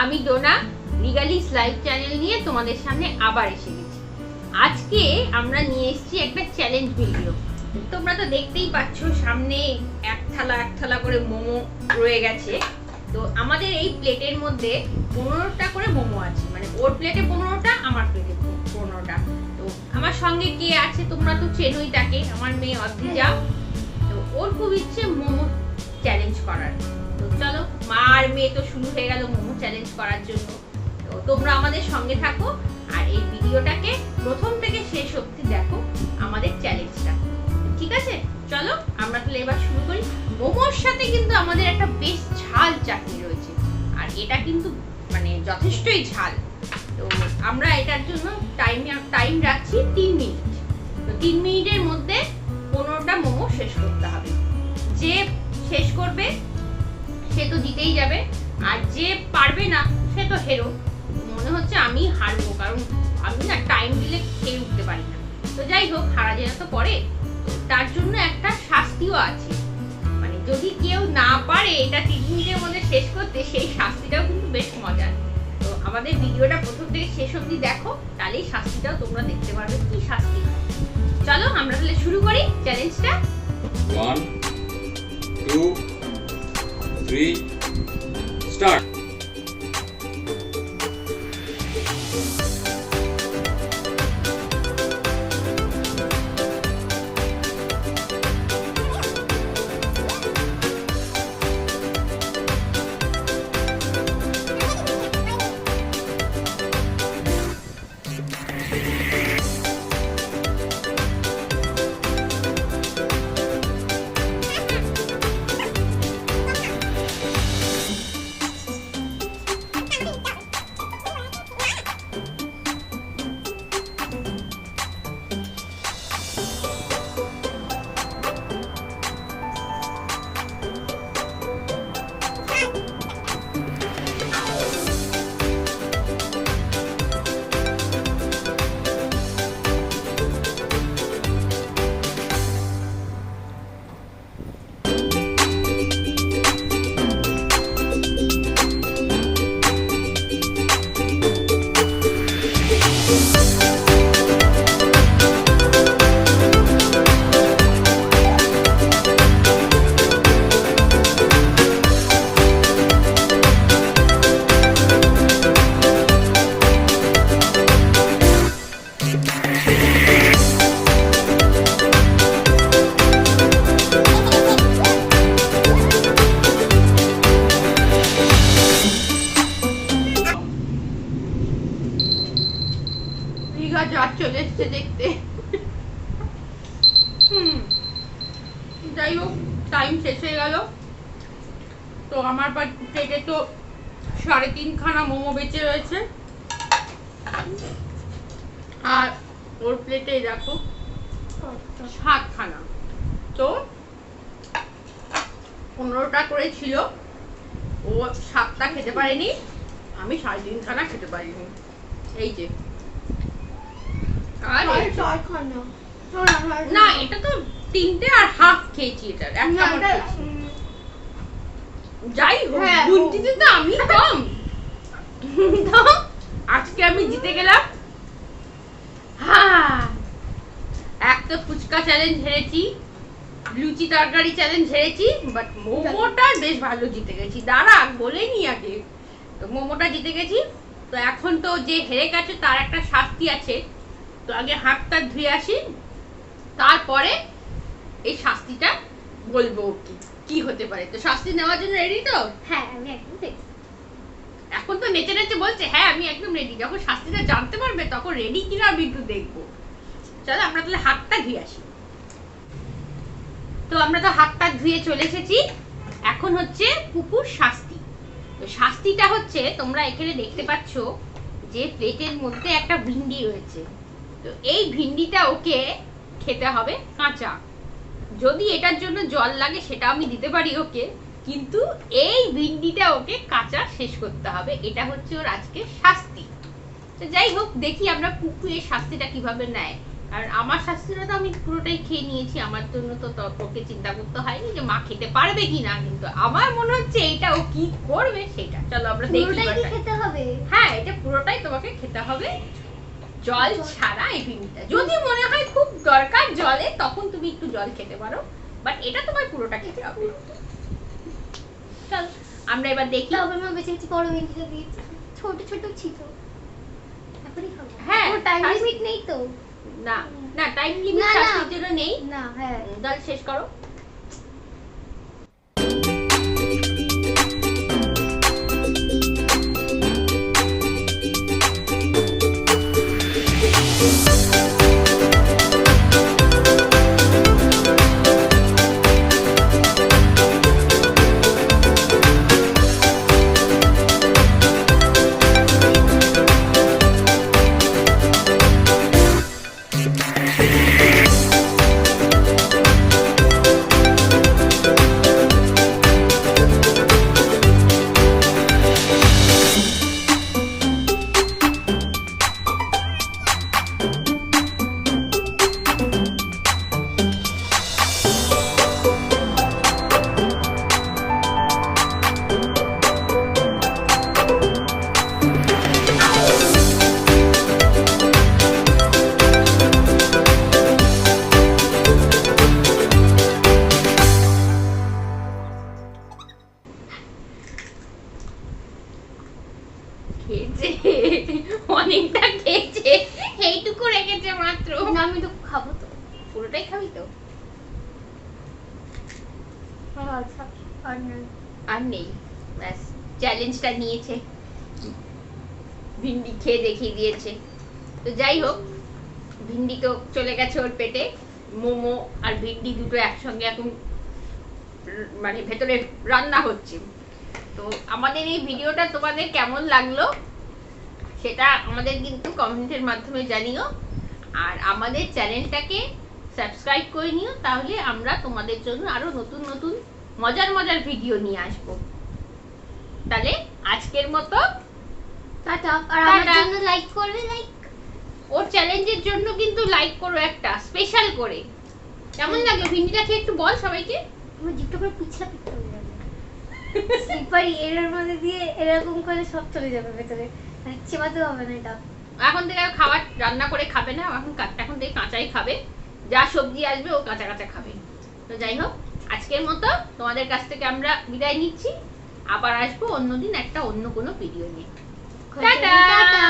আমি Dona রিগালিস live channel নিয়ে তোমাদের সামনে আবার এসে গেছি। আজকে আমরা নিয়ে এসেছি একটা চ্যালেঞ্জ ভিডিও। তোমরা তো দেখতেই পাচ্ছ সামনে এক থালা করে মোমো রয়ে গেছে। তো আমাদের এই প্লেটের মধ্যে 15টা করে মোমো আছে, মানে ওর প্লেটে 15টা, আমার প্লেটে 15টা। তো আমার সঙ্গে কে আছে তোমরা তো চেনোই তাকে, আমার মেয়ে অদ্রিজা। তো ওর খুব ইচ্ছে মোমো চ্যালেঞ্জ করার। তো চলো, মা আর মেয়ে তো শুরু হয়ে গেল মোমো চ্যালেঞ্জ করার জন্য। তো তোমরা আমাদের সঙ্গে থাকো আর এই ভিডিওটাকে প্রথম থেকে শেষ অবধি দেখো আমাদের চ্যালেঞ্জটা, ঠিক আছে? চলো আমরা তাহলে এবার শুরু করি। মোমোর সাথে কিন্তু আমাদের একটা বেশ ঝাল চাটনি রয়েছে, আর এটা কিন্তু মানে যথেষ্টই ঝাল। তো আমরা এটার জন্য টাইম রাখছি 3 মিনিট। তো 3 মিনিটের মধ্যে 15টা মোমো শেষ করতে হবে। যে শেষ করবে সে তো জিতেই যাবে, আর যে পারবে না সে তো হেরো। মনে হচ্ছে আমি হারবো, কারণ আমি না টাইম দিলে খেয়ে উঠতে পারি না। তো যাই হোক, হারা যায় তো পরে, তার জন্য একটা শাস্তিও আছে। মানে যদি কেউ না পারে এটা 3 মিনিটের মধ্যে শেষ করতে, সেই শাস্তিটাও কিন্তু বেশ মজার। তো আমাদের ভিডিওটা প্রথম থেকে শেষ অবধি দেখো, তাহলেই শাস্তিটাও তোমরা দেখতে পারবে কি শাস্তি হয়। চলো আমরা তাহলে শুরু করি চ্যালেঞ্জটা। 1 2 3 স্টার্ট। চলে এসছে দেখতে। যাই হোক, টাইম শেষ হয়ে গেল। তো আমার প্লেটে তো 3.5 খানা মোমো বেঁচে রয়েছে, আর ওর প্লেটে দেখো 7 খানা। তো 15টা করে ছিল, ও 7টা খেতে পারেনি, আমি 3.5 খানা খেতে পারিনি। এই যে না, এটা তো 3টে আর হাফ খেয়েছি, এটা একটা যাই হোক, গুনতিতে তো আমি কম। তো আজকে আমি জিতে গেলাম। এক তো ফুচকা চ্যালেঞ্জ হেরেছি, লুচি তরকারি চ্যালেঞ্জ হেরেছি, বাট মোমোটা বেশ ভালো জিতে গেছি। দাঁড়া, বলেনি আগে। তো মোমোটা জিতে গেছি। তো এখন তো যে হেরে গেছে তার একটা শাস্তি আছে। তো আগে হাতটা ধুয়ে আসি, তারপরে এই শাস্তিটা বলবো কি হতে পারে। তো শাস্তি নেওয়ার জন্য রেডি তো? হ্যাঁ, আমি একদম রেডি। এখন তো নেচে নেচে বলছে হ্যাঁ আমি একদম রেডি। যখন শাস্তিটা জানতে পারবে তখন রেডি কিনা আমি একটু দেখবো। চলো আমরা তাহলে হাতটা ধুয়ে আসি। তো আমরা তো হাতটা ধুয়ে চলে এসেছি। এখন হচ্ছে পুকুর শাস্তি। তো শাস্তিটা হচ্ছে, তোমরা এখানে দেখতে পাচ্ছ যে প্লেটের মধ্যে একটা ভিন্ডি রয়েছে। তো এই ভিন্ডিটা ওকে খেতে হবে কাঁচা। যদি এটার জন্য জল লাগে সেটা আমি দিতে পারি ওকে, কিন্তু এই ভিন্ডিটা ওকে কাঁচা শেষ করতে হবে। এটা হচ্ছে ওর আজকে শাস্তি। তো যাই হোক, দেখি আমরা পুকুরের শাস্তিটা কিভাবে নেয়। আর আমার শাস্তিটা তো আমি পুরোটাই খেয়ে নিয়েছি, আমার জন্য তো তোকে চিন্তা করতে হয়নি যে মা খেতে পারবে কিনা, কিন্তু আমার মনে হচ্ছে এইটা ও কি করবে সেটা। চলো আমরা দেখি। পুরোটাই কি খেতে হবে? হ্যাঁ, এটা পুরোটাই তোমাকে খেতে হবে, জল ছাড়া এই ভিন্ডিটা। যদি মনে হয় খুব দরকার জলে, তখন তুমি একটু জল খেতে পারো, বাট এটা তোমার পুরোটা খেতে হবে। চল আমরা এবার দেখি। তবে মা বেশি বেশি বড় ভেন্ডিটা দিয়েছি, ছোট ছোট ছিল। এখনই খাবো। হ্যাঁ, টাইম শাস্তি- লিমিট নেই তো? না না, টাইম লিমিট না, না। শাস্তির জন্য নেই। না, হ্যাঁ। জল শেষ করো। খেয়েছে, অনেকটা খেয়েছে, এইটুকু রেখেছে মাত্র। না, আমি তো খাবো তো। পুরোটাই খাবি তো? আচ্ছা, আর না। আর নেই, ব্যাস চ্যালেঞ্জটা নিয়েছে, ভিন্ডি খেয়ে দেখিয়ে দিয়েছে। তো যাই হোক, ভিন্ডি তো চলে গেছে ওর পেটে। মোমো আর ভিন্ডি দুটো একসঙ্গে এখন মানে ভেতরে রান্না হচ্ছে। তো আমাদের এই ভিডিওটা তোমাদের কেমন লাগলো সেটা আমাদের কিন্তু কমেন্টের মাধ্যমে জানিও, আর আমাদের চ্যানেলটাকে সাবস্ক্রাইব করে নিও, তাহলে আমরা তোমাদের জন্য আরো নতুন নতুন মজার মজার ভিডিও নিয়ে আসবো। তাহলে আজকের মতো টাটা। আর আমার টাটা। জন্য লাইক করবে, লাইক। ওর চ্যালেঞ্জের জন্য কিন্তু লাইক করো একটা স্পেশাল করে। কেমন লাগলো ভিন্ডিটা খেয়ে একটু বল সবাইকে। আমার জিভটা পুরো পিছলা পিছলা হয়ে যাবে। স্লিপারি এর মধ্যে দিয়ে এরকম করে সব চলে যাবে ভেতরে, মানে চেবাতে হবে না এটা। এখন থেকে আর খাবার রান্না করে খাবে না, এখন থেকে কাঁচাই খাবে, যা সবজি আসবে ও কাঁচা কাঁচা খাবে। তো যাই হোক, আজকের মতো তোমাদের কাছ থেকে আমরা বিদায় নিচ্ছি, আবার আসবো অন্যদিন একটা অন্য কোনো ভিডিও নিয়ে। টাটা। টাটা।